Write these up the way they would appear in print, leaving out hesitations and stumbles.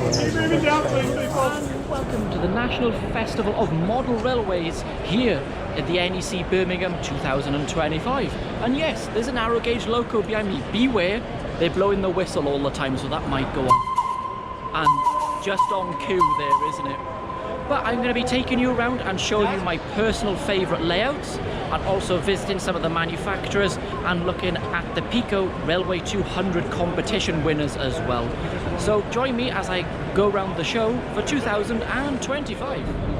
Welcome to the National Festival of Model Railways here at the NEC Birmingham 2025. And yes, there's a narrow gauge loco behind me. Beware, they're blowing the whistle all the time, so that might go on. And just on cue there, isn't it? But I'm going to be taking you around and showing you my personal favourite layouts, and also visiting some of the manufacturers and looking at the Peco Railway 200 competition winners as well. So join me as I go around the show for 2025.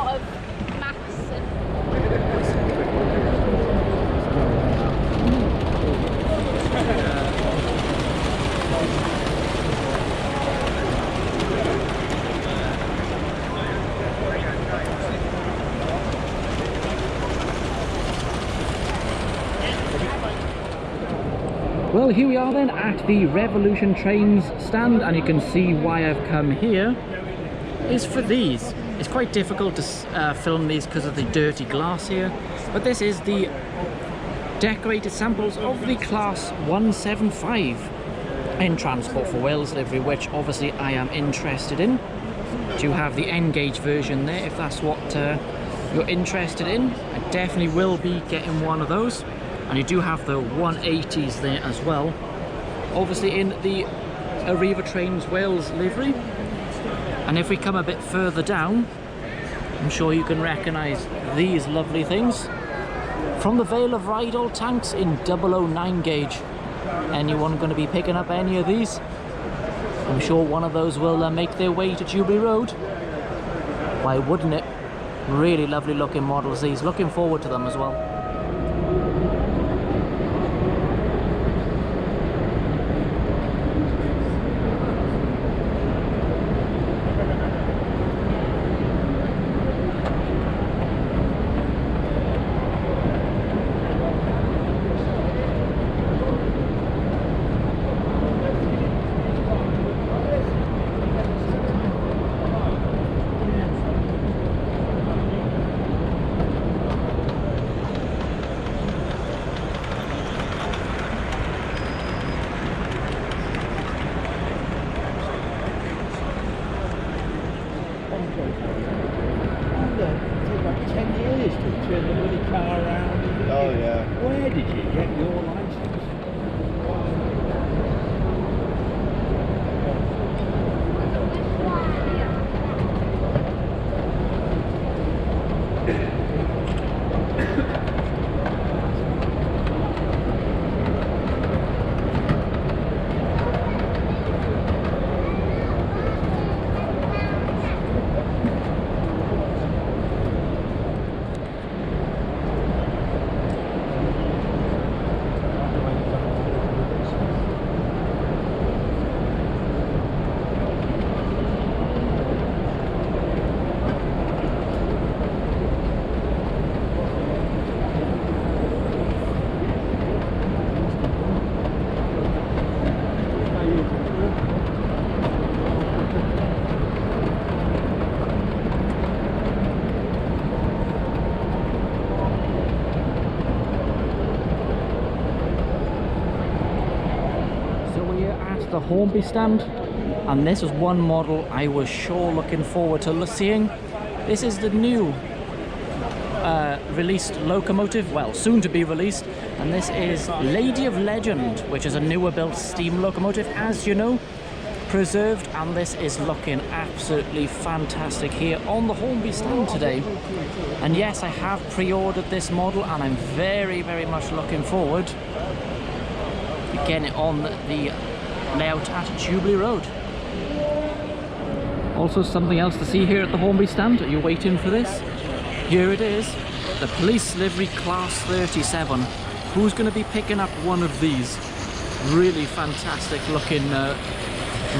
lot of maths and Well, here we are then at the Revolution Trains stand, and you can see why I've come here is for these. It's quite difficult to film these because of the dirty glass here, but this is the decorated samples of the Class 175 in Transport for Wales livery, which obviously I am interested in. You have the N-gauge version there if that's what you're interested in. I definitely will be getting one of those. And you do have the 180s there as well, obviously in the Rapido Trains Wales livery. And if we come a bit further down, I'm sure you can recognise these lovely things from the Vale of Rydal tanks in 009 gauge. Anyone going to be picking up any of these? I'm sure one of those will make their way to Jubilee Road. Why wouldn't it? Really lovely looking models these, looking forward to them as well. Where did you get your license? The Hornby stand, and this is one model I was sure looking forward to seeing. This is the new released locomotive, well, soon to be released, and this is Lady of Legend, which is a newer built steam locomotive, as you know, preserved, and this is looking absolutely fantastic here on the Hornby stand today. And yes, I have pre-ordered this model, and I'm very much looking forward to getting it on the layout at Jubilee Road. Also something else to see here at the Hornby stand. Are you waiting for this? Here it is, the police livery Class 37. Who's going to be picking up one of these? Really fantastic looking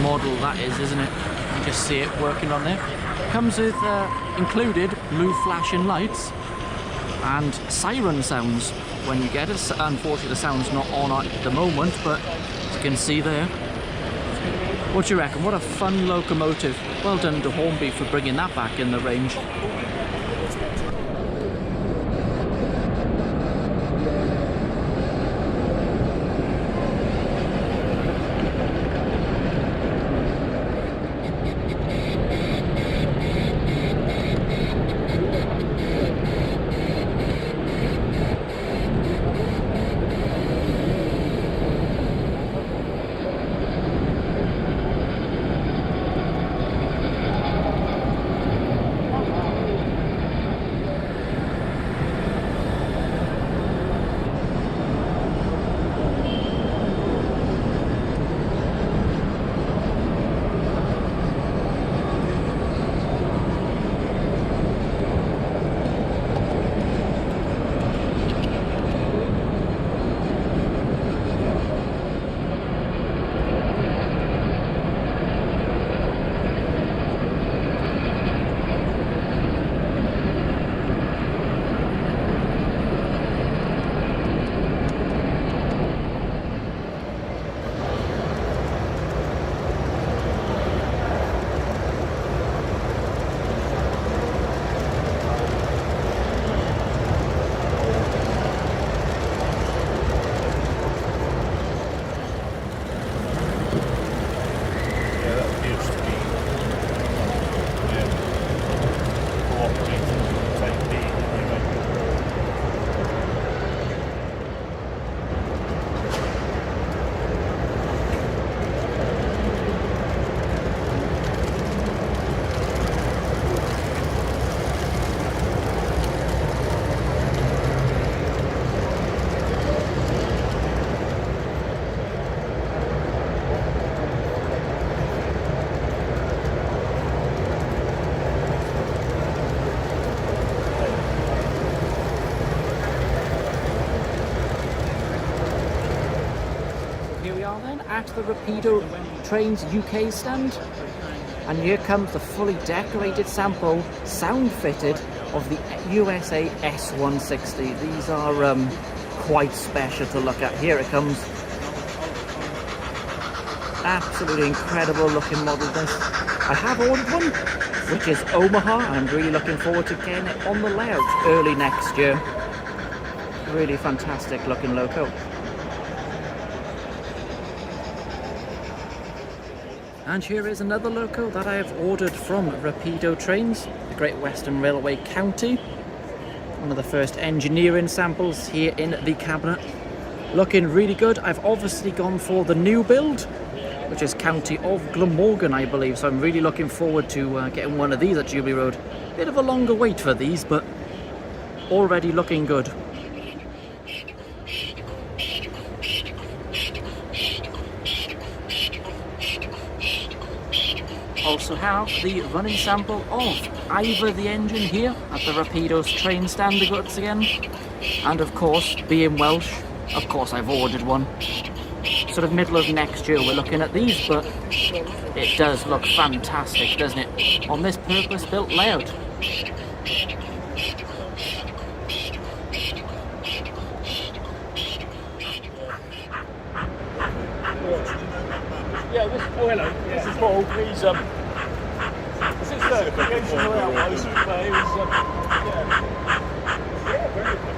model that is, isn't it? You can just see it working on there. Comes with included blue flashing lights and siren sounds when you get it. Unfortunately the sound's not on at the moment, but as you can see there. What do you reckon? What a fun locomotive. Well done to Hornby for bringing that back in the range. now then at the Rapido Trains UK stand. And here comes the fully decorated sample, sound fitted, of the USA S160. These are quite special to look at. Here it comes. Absolutely incredible looking model this. I have ordered one, which is Omaha. I'm really looking forward to getting it on the layout early next year. Really fantastic looking loco. And here is another loco that I have ordered from Rapido Trains, the Great Western Railway County. One of the first engineering samples here in the cabinet. Looking really good. I've obviously gone for the new build, which is County of Glamorgan, I believe. So I'm really looking forward to getting one of these at Jubilee Road. Bit of a longer wait for these, but already looking good. Also have the running sample of Ivor the engine here at the Rapido's train stand again. And of course, being Welsh, of course I've ordered one. Sort of middle of next year we're looking at these, but it does look fantastic, doesn't it? On this purpose-built layout. Yeah, oh hello, this is Paul, he's this is the occasional outpost where he was, yeah, very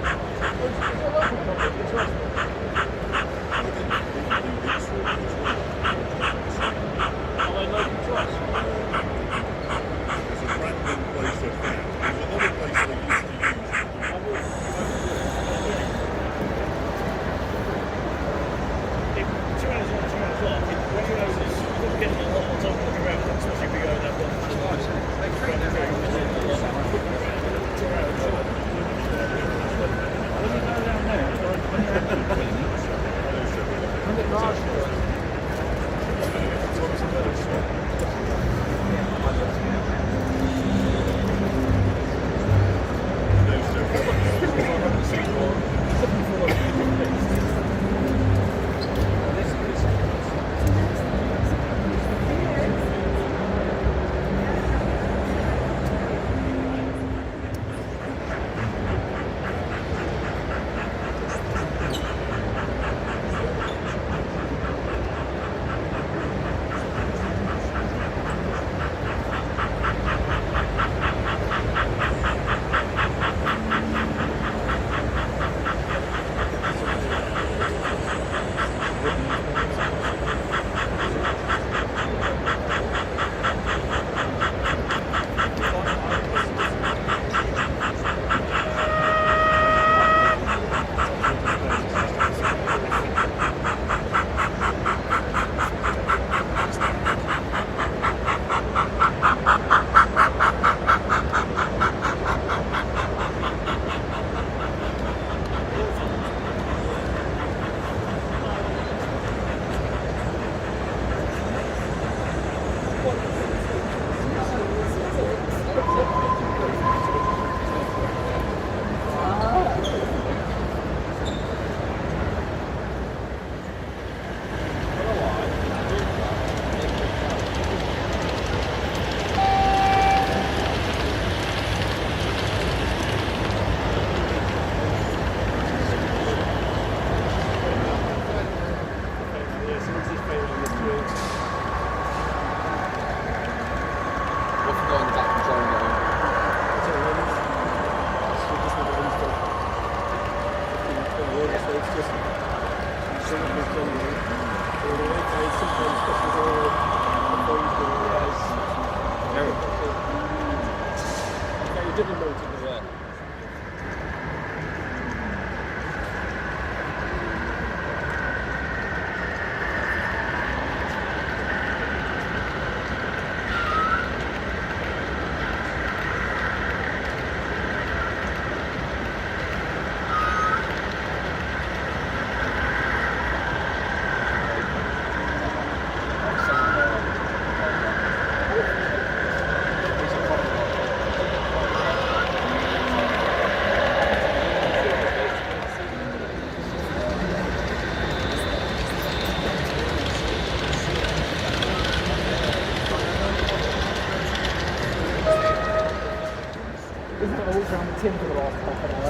Isn't it always around the tin for the last half an hour?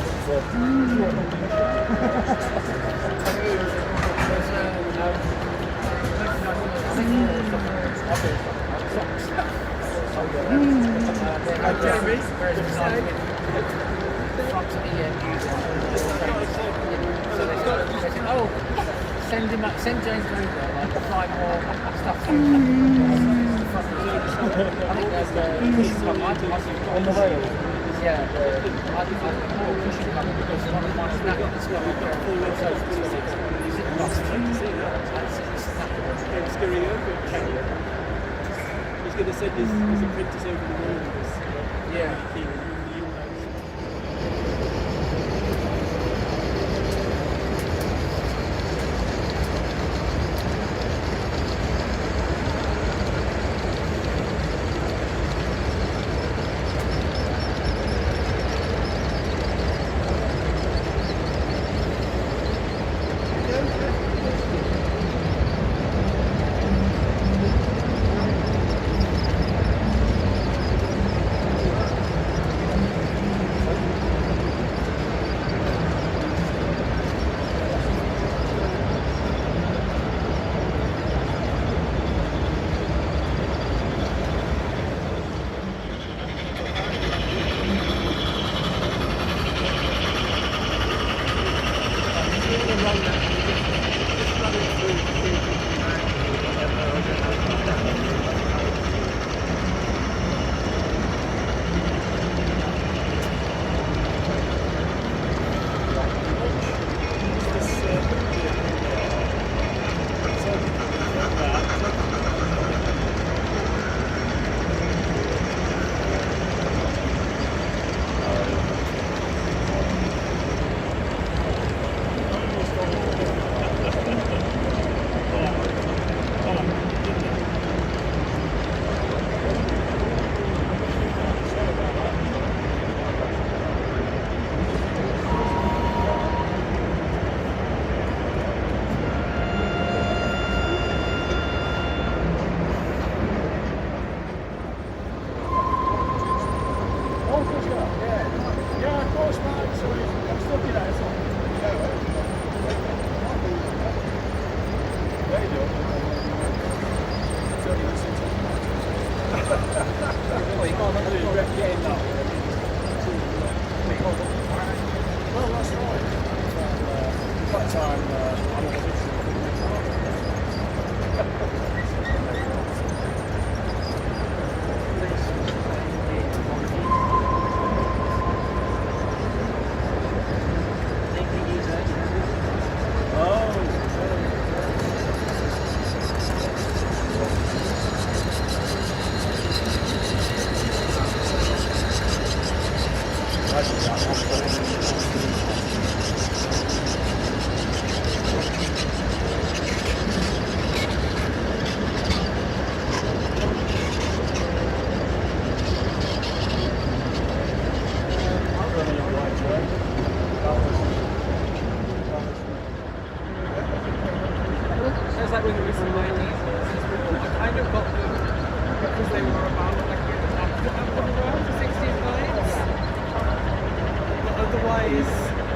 Send James over, like, apply more stuff to I think there's the On the rails. yeah, I think more cushion coming because one of my snap at the sky He's going to send his apprentice over the road with us. yeah. Otherwise,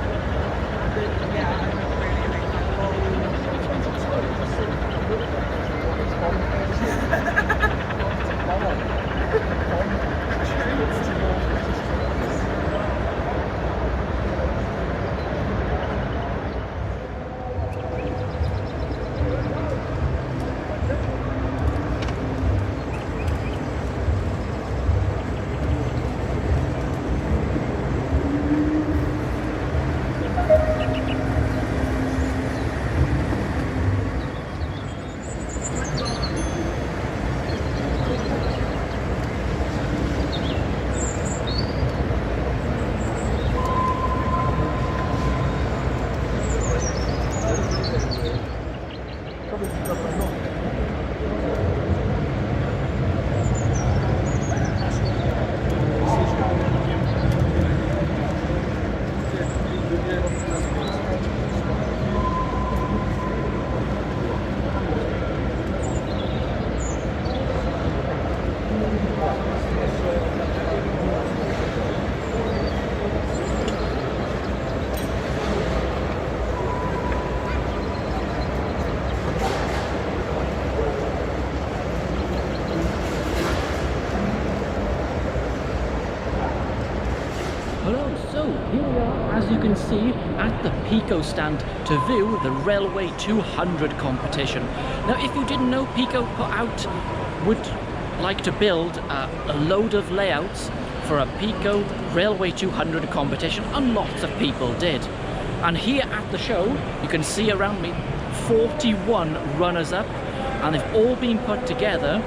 Hello, so here we are, as you can see, at the Peco stand to view the Railway 200 competition. Now, if you didn't know, Peco would like to build a load of layouts for a Peco Railway 200 competition, and lots of people did. And here at the show, you can see around me 41 runners-up, and they've all been put together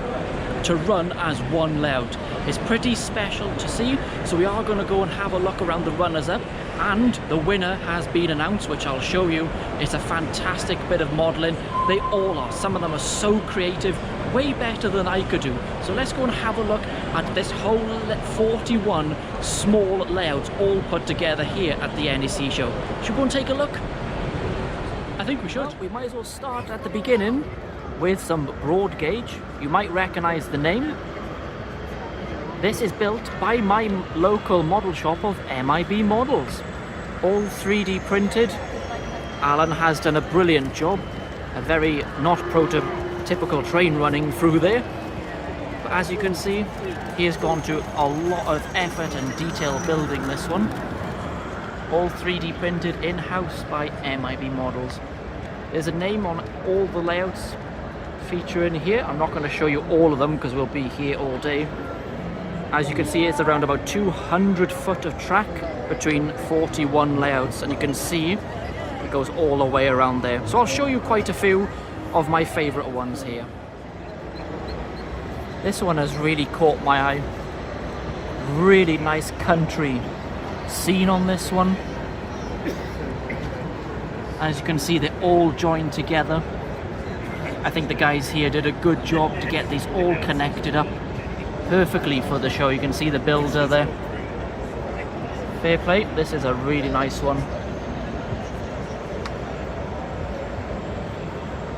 to run as one layout. It's pretty special to see, so we are going to go and have a look around the runners-up, and the winner has been announced, which I'll show you. It's a fantastic bit of modelling. They all are. Some of them are so creative, way better than I could do. So let's go and have a look at this whole 41 small layouts all put together here at the NEC show. Should we go and take a look? I think we should. Well, we might as well start at the beginning with some broad gauge. You might recognise the name. This is built by my local model shop of MIB Models. All 3D printed. Alan has done a brilliant job. A very not prototypical train running through there. But as you can see, he has gone to a lot of effort and detail building this one. All 3D printed in-house by MIB Models. There's a name on all the layouts featuring here. I'm not going to show you all of them because we'll be here all day. As you can see, it's around about 200 foot of track between 41 layouts, and you can see it goes all the way around there. So I'll show you quite a few of my favourite ones here. This one has really caught my eye. Really nice country scene on this one. As you can see, they're all joined together. I think the guys here did a good job to get these all connected up perfectly for the show. You can see the builder there. Fair play. This is a really nice one.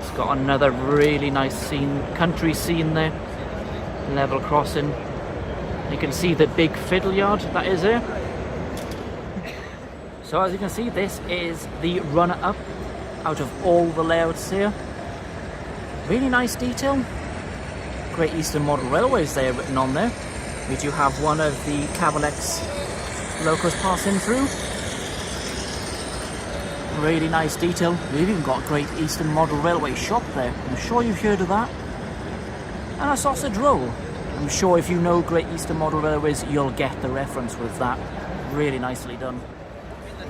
It's got another really nice scene, country scene there. Level crossing. You can see the big fiddle yard that is there. So as you can see, this is the runner-up out of all the layouts here. Really nice detail. Great Eastern Model Railways there written on there. We do have one of the Cavalex locos passing through. Really nice detail. We've even got Great Eastern Model Railway shop there. I'm sure you've heard of that. And a sausage roll. I'm sure if you know Great Eastern Model Railways, you'll get the reference with that. Really nicely done.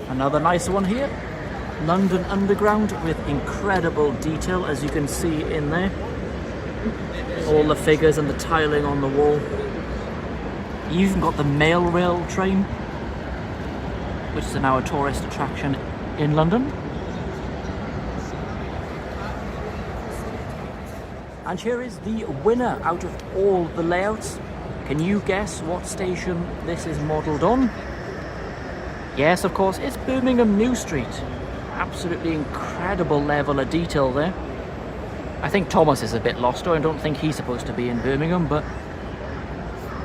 Another nice one here. London Underground with incredible detail, as you can see in there. All the figures and the tiling on the wall. You even got the mail rail train, which is now a tourist attraction in London. And here is the winner out of all the layouts. Can you guess what station this is modelled on? Yes, of course, it's Birmingham New Street. Absolutely incredible level of detail there. I think Thomas is a bit lost, or I don't think he's supposed to be in Birmingham, but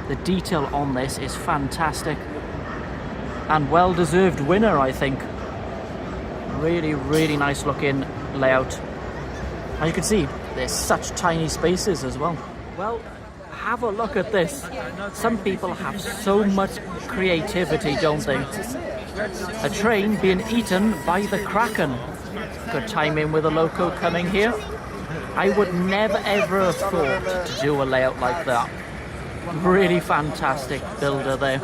the detail on this is fantastic. And well-deserved winner, I think. Really, really nice looking layout. And you can see, there's such tiny spaces as well. Well, have a look at this. Some people have so much creativity, don't they? A train being eaten by the Kraken. Good timing with a loco coming here. I would never ever have thought to do a layout like that. Really fantastic builder there.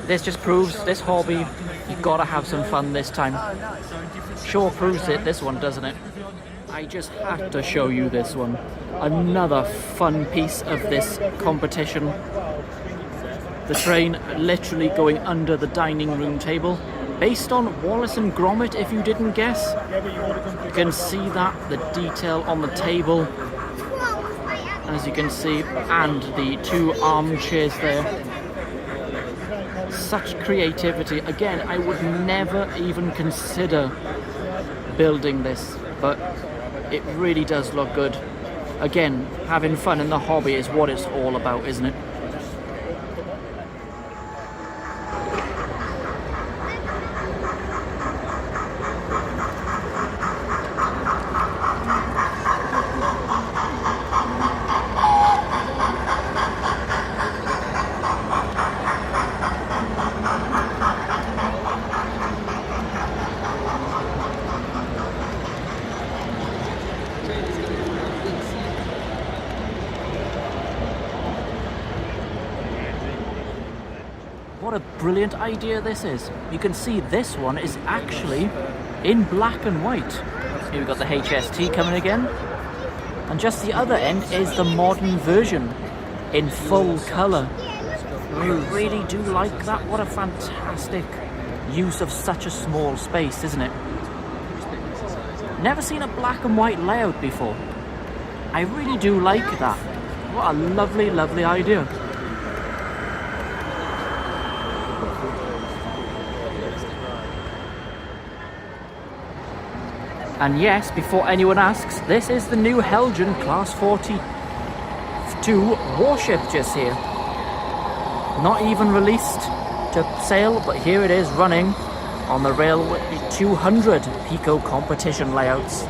This just proves this hobby, you've got to have some fun this time. Sure proves it, this one, doesn't it? I just had to show you this one. Another fun piece of this competition. The train literally going under the dining room table. Based on Wallace and Gromit, if you didn't guess. You can see that, the detail on the table, as you can see, and the two armchairs there. Such creativity. Again, I would never even consider building this, but it really does look good. Again, having fun in the hobby is what it's all about, isn't it? What a brilliant idea this is. You can see this one is actually in black and white. Here we've got the HST coming again. And just the other end is the modern version in full colour. I really do like that. What a fantastic use of such a small space, isn't it? Never seen a black and white layout before. I really do like that. What a lovely, lovely idea. And yes, before anyone asks, this is the new Helgen Class 42 warship just here. Not even released to sail, but here it is running on the Railway 200 Peco competition layouts.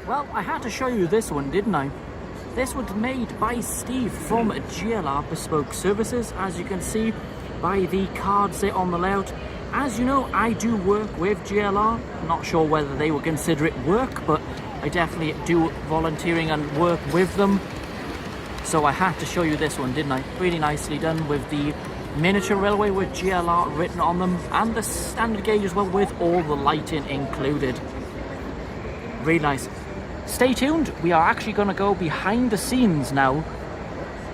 Well, I had to show you this one, didn't I? This was made by Steve from GLR Bespoke Services, as you can see by the cards there on the layout. As you know, I do work with GLR. Not sure whether they would consider it work, but I definitely do volunteering and work with them. So I had to show you this one, didn't I? Really nicely done with the miniature railway with GLR written on them, and the standard gauge as well with all the lighting included. Really nice. Stay tuned, we are actually going to go behind the scenes now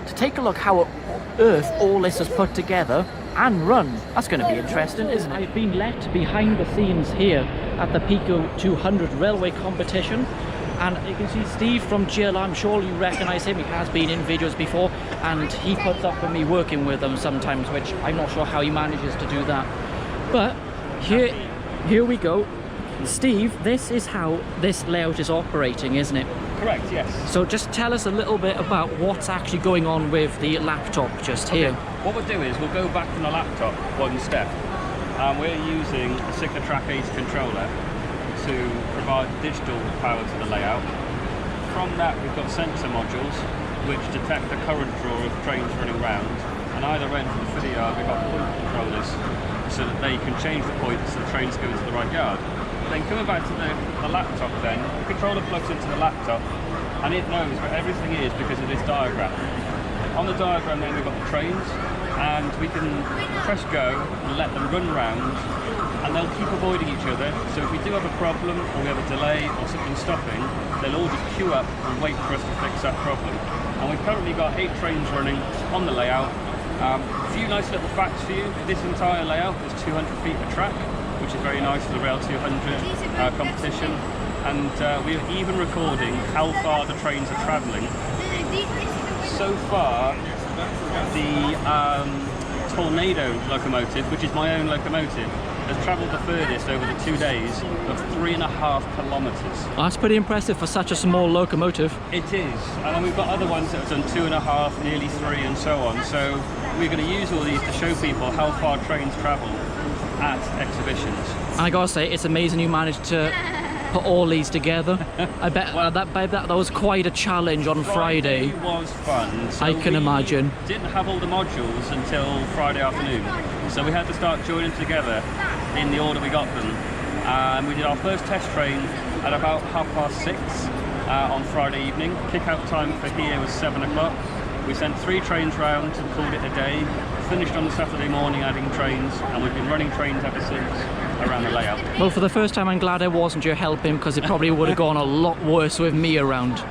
to take a look how on earth all this is put together and run. That's going to be interesting, isn't it? I've been let behind the scenes here at the Peco 200 railway competition, and you can see Steve from GLR. I'm sure you recognise him. He has been in videos before, and he puts up with me working with them sometimes, which I'm not sure how he manages to do that. But here we go. Steve, this is how this layout is operating, isn't it? Correct, yes. So just tell us a little bit about what's actually going on with the laptop just here. What we'll do is we'll go back from the laptop one step. We're using a Track 8 controller to provide digital power to the layout. From that we've got sensor modules which detect the current draw of trains running round, and either end from the feeder yard we've got point controllers so that they can change the points so the trains go into the right yard. Then coming back to the laptop then, the controller plugs into the laptop and it knows where everything is because of this diagram. On the diagram then we've got the trains, and we can press go and let them run round, and they'll keep avoiding each other. So if we do have a problem or we have a delay or something stopping, they'll all just queue up and wait for us to fix that problem. And we've currently got 8 trains running on the layout. A few nice little facts for you. This entire layout is 200 feet per track, which is very nice for the Rail 200 competition, and we're even recording how far the trains are travelling. So far, the Tornado locomotive, which is my own locomotive, has travelled the furthest over the 2 days of 3.5 kilometres. Oh, that's pretty impressive for such a small locomotive. It is, and then we've got other ones that have done 2.5, nearly 3, and so on. So we're going to use all these to show people how far trains travel at exhibitions. And I gotta say, it's amazing you managed to put all these together. I bet that was quite a challenge on Friday. It was fun. So I can imagine. Didn't have all the modules until Friday afternoon, so we had to start joining together in the order we got them. We did our first test train at about 6:30 on Friday evening. Kick-out time for here was 7 o'clock. We sent 3 trains round and called it a day. Finished on the Saturday morning adding trains, and we've been running trains ever since around the layout. Well, for the first time I'm glad I wasn't your helping, because it probably would have gone a lot worse with me around.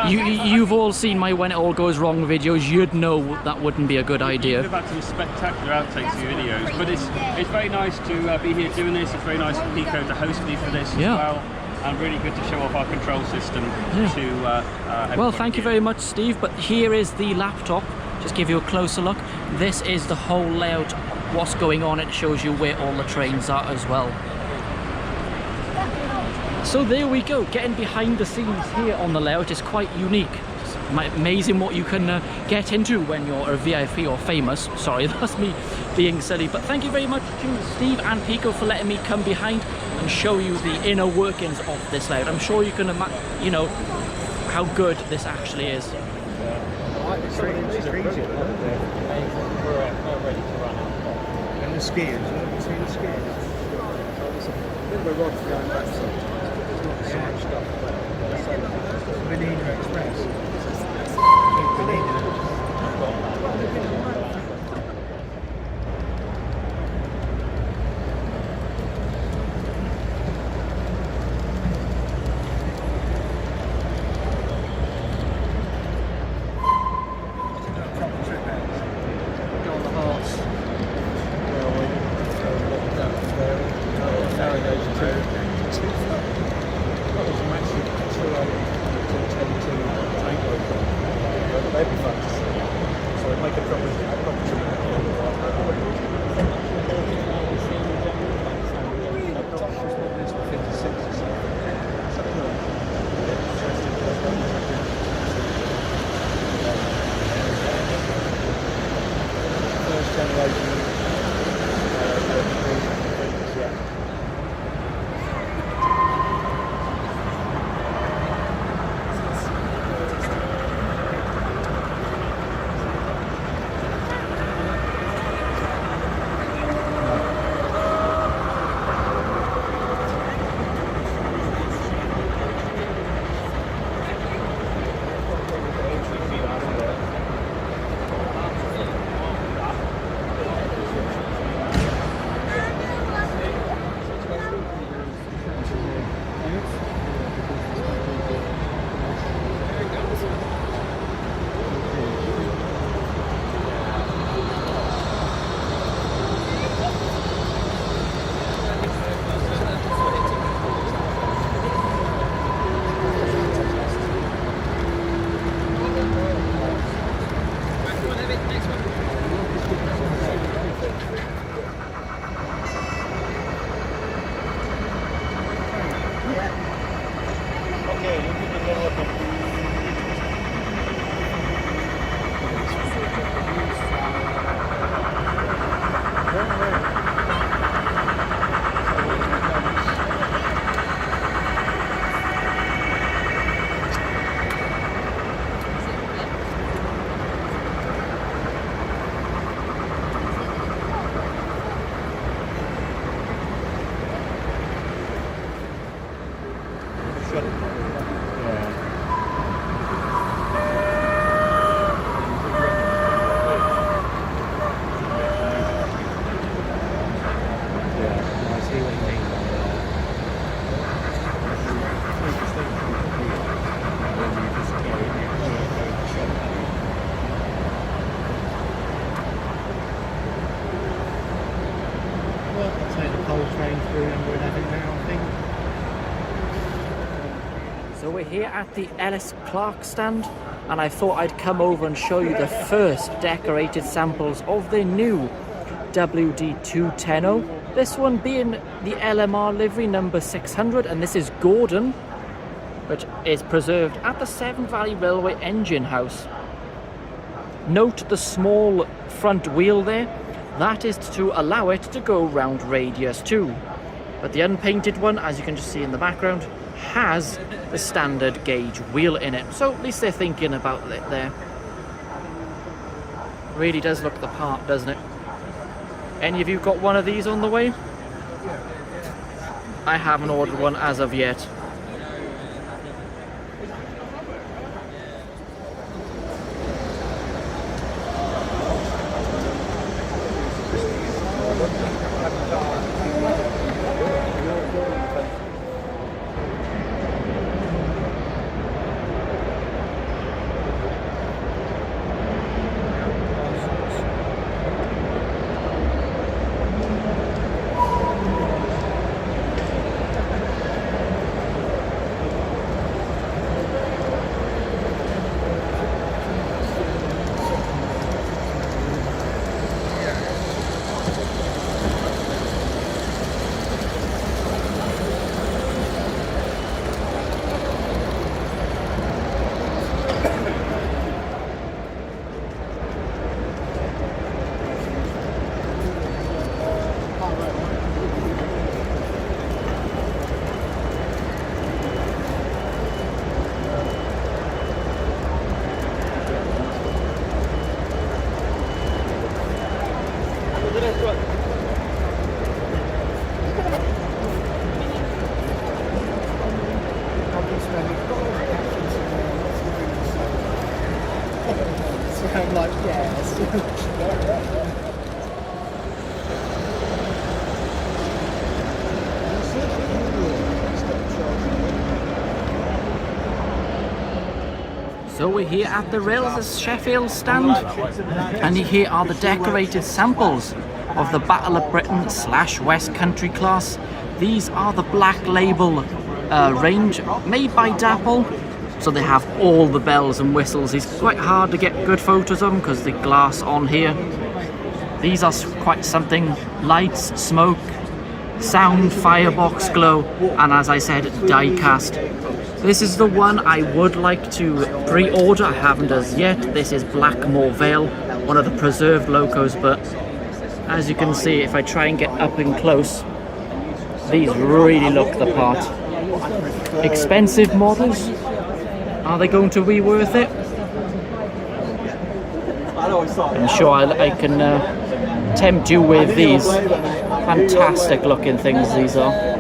You've all seen my When It All Goes Wrong videos. You'd know that wouldn't be a good idea. We've had some spectacular outtakes for your videos, but it's very nice to be here doing this. It's very nice for Peco to host me for this as well, and really good to show off our control system to well, thank you very much, Steve, but here is the laptop. Just give you a closer look. This is the whole layout, what's going on. It shows you where all the trains are as well. So there we go, getting behind the scenes here on the layout is quite unique. It's amazing what you can get into when you're a VIP or famous. Sorry, that's me being silly. But thank you very much to Steve and Peco for letting me come behind and show you the inner workings of this layout. I'm sure you can you know how good this actually is. And the skiers, you see the skiers? Bit of a rod for going back sometimes. It's not the same stuff. Benina Express. Benina. So we're here at the Ellis Clark stand, and I thought I'd come over and show you the first decorated samples of the new WD210. This one being the LMR livery number 600, and this is Gordon, which is preserved at the Severn Valley Railway engine house. Note the small front wheel there. That is to allow it to go round radius too. But the unpainted one, as you can just see in the background, has the standard gauge wheel in it. So at least they're thinking about it there. Really does look the part, doesn't it? Any of you got one of these on the way? I haven't ordered one as of yet. So we're here at the Rails Sheffield stand, and here are the decorated samples of the Battle of Britain / West Country class. These are the Black Label range made by Dapple, so they have all the bells and whistles. It's quite hard to get good photos of them because the glass on here. These are quite something: lights, smoke, sound, firebox glow, and as I said, die cast. This is the one I would like to pre-order. I haven't as yet. This is Blackmore Vale, one of the preserved locos, but as you can see, if I try and get up and close, these really look the part. Expensive models. Are they going to be worth it? I'm sure I can tempt you with these. Fantastic looking things these are.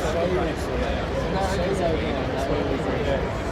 So nice.